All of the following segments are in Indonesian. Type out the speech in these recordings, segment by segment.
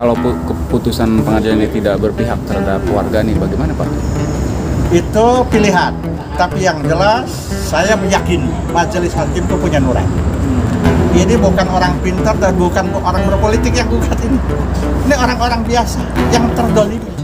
Kalau keputusan pengadilan ini tidak berpihak terhadap keluarga nih, bagaimana Pak? Itu pilihan, tapi yang jelas saya yakin majelis hakim itu punya nurani. Ini bukan orang pintar dan bukan orang berpolitik yang gugat ini. Ini orang-orang biasa yang terdolimi.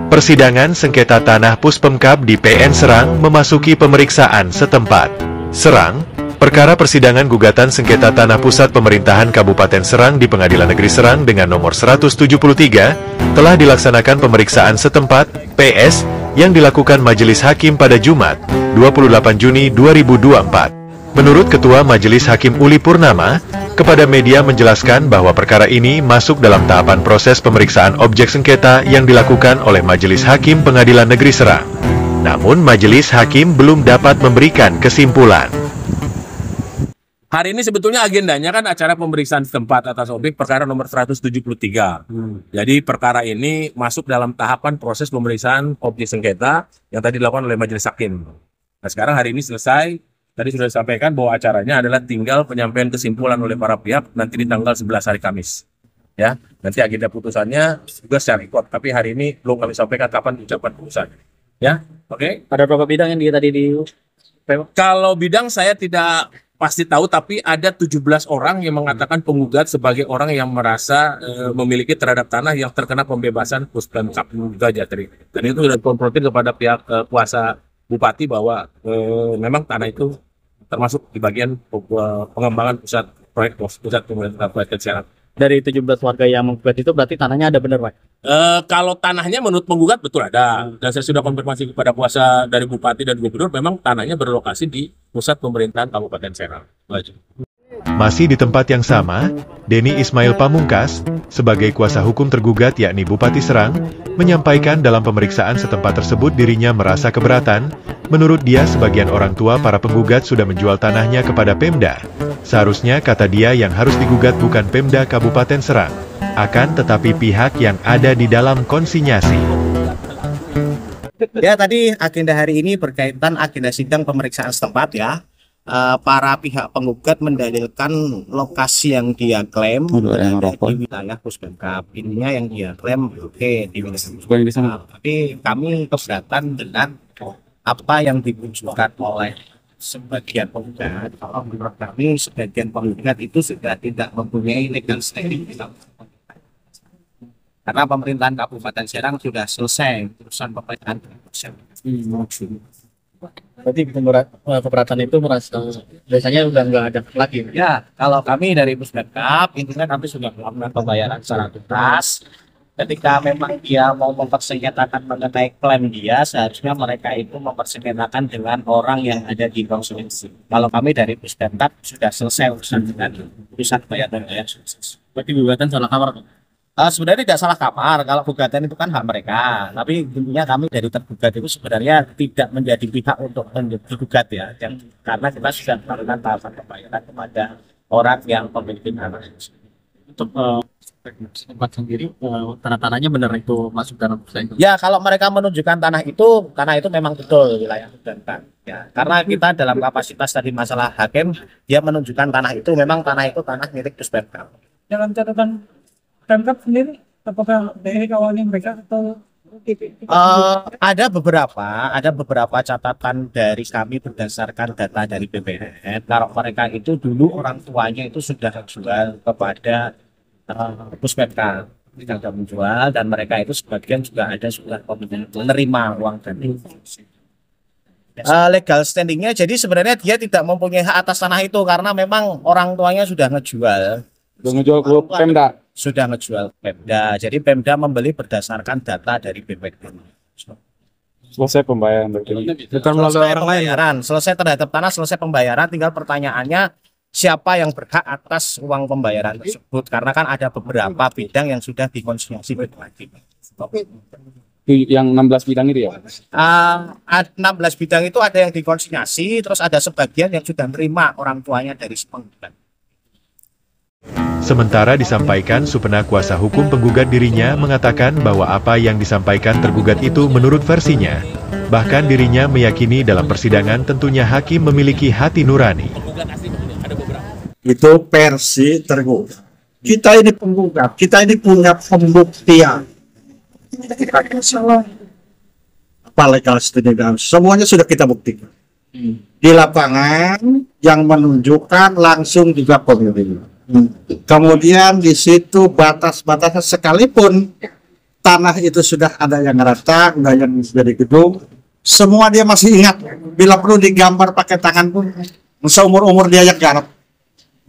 Persidangan sengketa tanah Puspemkab di PN Serang memasuki pemeriksaan setempat. Serang, perkara persidangan gugatan sengketa tanah pusat pemerintahan Kabupaten Serang di Pengadilan Negeri Serang dengan nomor 173 telah dilaksanakan pemeriksaan setempat PS yang dilakukan Majelis Hakim pada Jumat, 28 Juni 2024. Menurut Ketua Majelis Hakim Uli Purnama, kepada media menjelaskan bahwa perkara ini masuk dalam tahapan proses pemeriksaan objek sengketa yang dilakukan oleh Majelis Hakim Pengadilan Negeri Serang. Namun Majelis Hakim belum dapat memberikan kesimpulan. Hari ini sebetulnya agendanya kan acara pemeriksaan setempat atas objek perkara nomor 173. Jadi perkara ini masuk dalam tahapan proses pemeriksaan objek sengketa yang tadi dilakukan oleh Majelis Hakim. Nah sekarang hari ini selesai. Tadi sudah disampaikan bahwa acaranya adalah tinggal penyampaian kesimpulan oleh para pihak nanti di tanggal 11 hari Kamis. Ya, nanti agenda putusannya juga secara ikut, tapi hari ini belum kami sampaikan kapan ucapan putusan. Ya, oke. Ada berapa bidang yang tadi di Kalau bidang saya tidak pasti tahu, tapi ada 17 orang yang mengatakan penggugat sebagai orang yang merasa memiliki terhadap tanah yang terkena pembebasan Puspemkab Jatri. Dan itu sudah konfrontir kepada pihak kuasa Bupati bahwa memang tanah itu termasuk di bagian pengembangan pusat pemerintahan proyek Serang. dari 17 warga yang menggugat itu berarti tanahnya ada benar, Pak? Kalau tanahnya menurut penggugat betul ada, dan saya sudah konfirmasi kepada kuasa dari Bupati dan Gubernur, memang tanahnya berlokasi di pusat pemerintahan Kabupaten Serang. Masih di tempat yang sama, Denny Ismail Pamungkas, sebagai kuasa hukum tergugat yakni Bupati Serang, menyampaikan dalam pemeriksaan setempat tersebut dirinya merasa keberatan. Menurut dia, sebagian orang tua para penggugat sudah menjual tanahnya kepada Pemda. Seharusnya, kata dia, yang harus digugat bukan Pemda Kabupaten Serang, akan tetapi pihak yang ada di dalam konsinyasi. Ya, tadi agenda hari ini berkaitan agenda sidang pemeriksaan setempat ya. Para pihak penggugat mendalilkan lokasi yang dia klaim berada di wilayah Puspemkab. Ininya yang dia klaim oke di wilayah Puspemkab. Tapi kami keberatan dengan apa yang dimunculkan oleh sebagian penggugat. Kalau menurut kami sebagian penggugat itu sudah tidak mempunyai legal standing karena pemerintahan Kabupaten Serang sudah selesai urusan pemerintahan Berarti keberatan itu merasa biasanya udah nggak ada lagi. Ya, kalau kami dari Puspemkab, intinya kami sudah melakukan pembayaran secara tuntas. Ketika memang dia mau mempersengketakan mengenai klaim dia, seharusnya mereka itu mempersengketakan dengan orang yang ada di konsulensi. Kalau kami dari Puspemkab sudah selesai urusan dengan urusan bayaran yang sukses. Berarti gugatan salah kamar, Pak? Sebenarnya tidak salah kamar, kalau gugatan itu kan hak mereka. Tapi intinya kami dari tergugat itu sebenarnya tidak menjadi pihak untuk digugat ya. Karena kita sudah melakukan tahapan pembayaran kepada orang yang memiliki tanah. Untuk tempat sendiri, tanah-tanahnya benar itu masuk dalam persaingan? Ya, kalau mereka menunjukkan tanah itu memang betul wilayah Puspemkab. Ya, karena kita dalam kapasitas tadi masalah hakim, dia menunjukkan tanah itu memang tanah milik Puspemkab. Dalam catatan Pemkab sendiri, apakah dari awalnya mereka atau ada beberapa catatan dari kami berdasarkan data dari BPN. Kalau mereka itu dulu orang tuanya itu sudah jual kepada Puspemkab, tidak menjual, dan mereka itu sebagian juga ada sudah menerima uang dari legal standingnya. Jadi sebenarnya dia tidak mempunyai hak atas tanah itu karena memang orang tuanya sudah ngejual. Ke Pemda. Sudah ngejual Pemda. Jadi Pemda membeli berdasarkan data dari BPN. Selesai pembayaran. Selesai terhadap tanah, selesai pembayaran. Tinggal pertanyaannya siapa yang berhak atas uang pembayaran tersebut? Karena kan ada beberapa bidang yang sudah dikonsinyasi lagi. Yang 16 bidang itu ya? 16 bidang itu ada yang dikonsinyasi, terus ada sebagian yang sudah menerima orang tuanya dari penggugat. Sementara disampaikan Supena kuasa hukum penggugat dirinya mengatakan bahwa apa yang disampaikan tergugat itu menurut versinya. Bahkan dirinya meyakini dalam persidangan tentunya hakim memiliki hati nurani. Itu versi tergugat. Kita ini penggugat, kita ini punya pembuktian. Kita salah. Apa legal standing, semuanya sudah kita buktikan. Di lapangan yang menunjukkan langsung juga pemilih. Kemudian di situ batas-batasnya sekalipun tanah itu sudah ada yang rata, ada yang sudah di gedung, semua dia masih ingat. Bila perlu digambar pakai tangan pun, seumur-umur dia yang garap,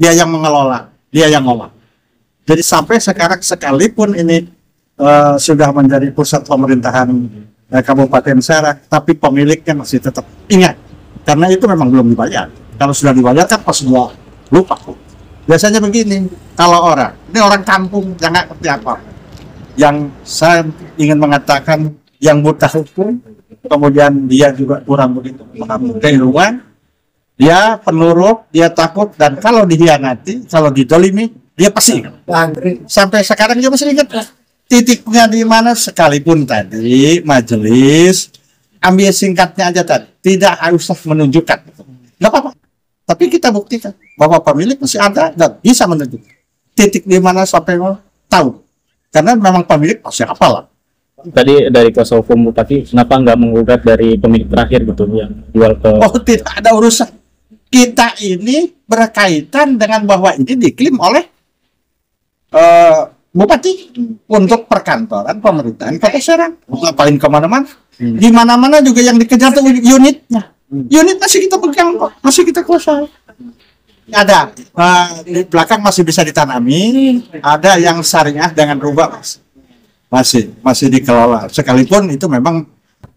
dia yang mengelola, dia yang ngolah. Jadi sampai sekarang sekalipun ini sudah menjadi pusat pemerintahan Kabupaten Serang, tapi pemiliknya masih tetap ingat. Karena itu memang belum dibayar. Kalau sudah dibayar kan pas semua lupa. Biasanya begini, kalau orang, ini orang kampung yang nggak ngerti apa. Yang saya ingin mengatakan yang buta hukum, kemudian dia juga kurang begitu paham keilmuan, dia penurut, dia takut, dan kalau dihianati, kalau didolimi, dia pasti ingat. Sampai sekarang dia masih ingat. Titiknya di mana sekalipun tadi majelis ambil singkatnya aja tadi, tidak usah menunjukkan, nggak apa-apa. Tapi kita buktikan bahwa pemilik masih ada dan bisa menunjukkan titik di mana sampai tahu, karena memang pemilik pasti apalah. Tadi dari kuasa hukum Bupati, kenapa nggak menggugat dari pemilik terakhir gitu yang jual ke? Oh, tidak ada urusan. Kita ini berkaitan dengan bahwa ini diklaim oleh Bupati untuk perkantoran pemerintahan Kota Serang. Ngapain kemana-mana? Di mana-mana juga yang dikejar tuh unitnya. Unit masih kita pegang kok, masih kita kuasai. Ada di belakang masih bisa ditanami, ada yang syariah dengan rubah masih dikelola. Sekalipun itu memang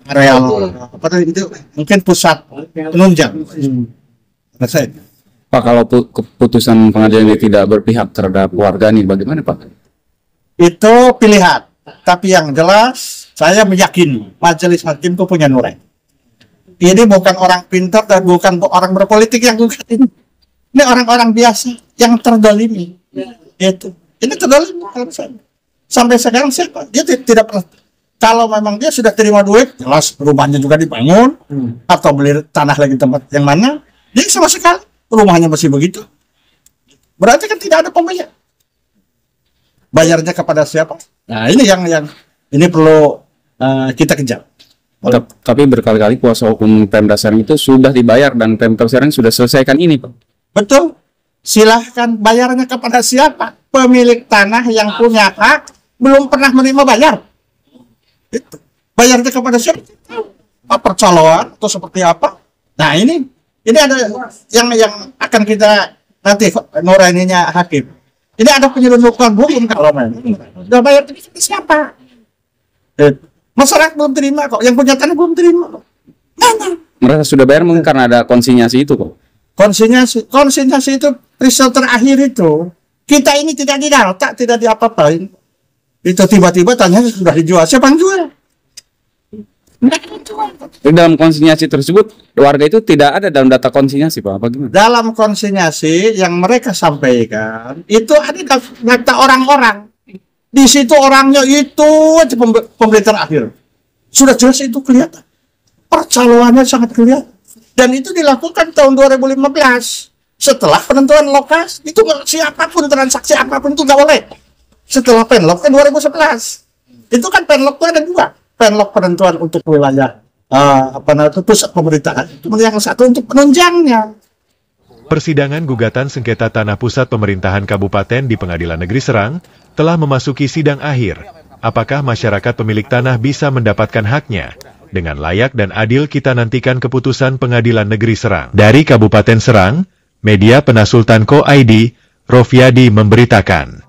areal itu mungkin pusat penunjang. Selesai. Pak, kalau keputusan pengadilan ini tidak berpihak terhadap warga nih, bagaimana Pak? Itu pilihan. Tapi yang jelas, saya meyakini majelis hakim itu punya nurani. Ini bukan orang pintar dan bukan orang berpolitik yang gugat ini. Ini orang-orang biasa yang terdolimi. Itu. Ini terdolimi. Sampai sekarang siapa? Dia tidak pernah. Kalau memang dia sudah terima duit, jelas rumahnya juga dibangun, atau beli tanah lagi tempat yang mana, dia sama sekali rumahnya masih begitu. Berarti kan tidak ada pembayar. Bayarnya kepada siapa? Nah, ini yang ini perlu kita kejar. Tapi berkali-kali kuasa hukum Pemda Serang itu sudah dibayar dan Pemda Serang sudah selesaikan ini, Pak. Betul. Silahkan bayarnya kepada siapa? Pemilik tanah yang punya hak belum pernah menerima bayar. Itu. Bayarnya kepada siapa? Percaloan atau seperti apa? Nah, ini ada yang akan kita nanti nuraninya hakim. Ini ada penyelundupan hukum kalau memang sudah bayar ke siapa? Masyarakat belum terima kok, yang punya tanah belum terima kok. Mana? Mereka sudah bayar mungkin karena ada konsinyasi itu kok. Konsinyasi itu result terakhir itu kita ini tidak didata, tidak diapa-apain. Itu tiba-tiba tanya sudah dijual, siapa yang jual? Jadi dalam konsinyasi tersebut warga itu tidak ada dalam data konsinyasi, Pak. Apa gimana? Dalam konsinyasi yang mereka sampaikan itu ada data orang-orang. Di situ orangnya itu pembeli terakhir. Sudah jelas itu kelihatan. Percaloannya sangat kelihatan. Dan itu dilakukan tahun 2015. Setelah penentuan lokasi, itu siapapun transaksi apapun itu nggak boleh. Setelah penlok kan 2011. Itu kan penlok itu ada dua. Penlok penentuan untuk wilayah pusat pemerintahan. Itu yang satu untuk penunjangnya. Persidangan gugatan sengketa tanah pusat pemerintahan kabupaten di Pengadilan Negeri Serang telah memasuki sidang akhir. Apakah masyarakat pemilik tanah bisa mendapatkan haknya? Dengan layak dan adil kita nantikan keputusan Pengadilan Negeri Serang. Dari Kabupaten Serang, Media Penasultan Co. ID, Rofiadi memberitakan.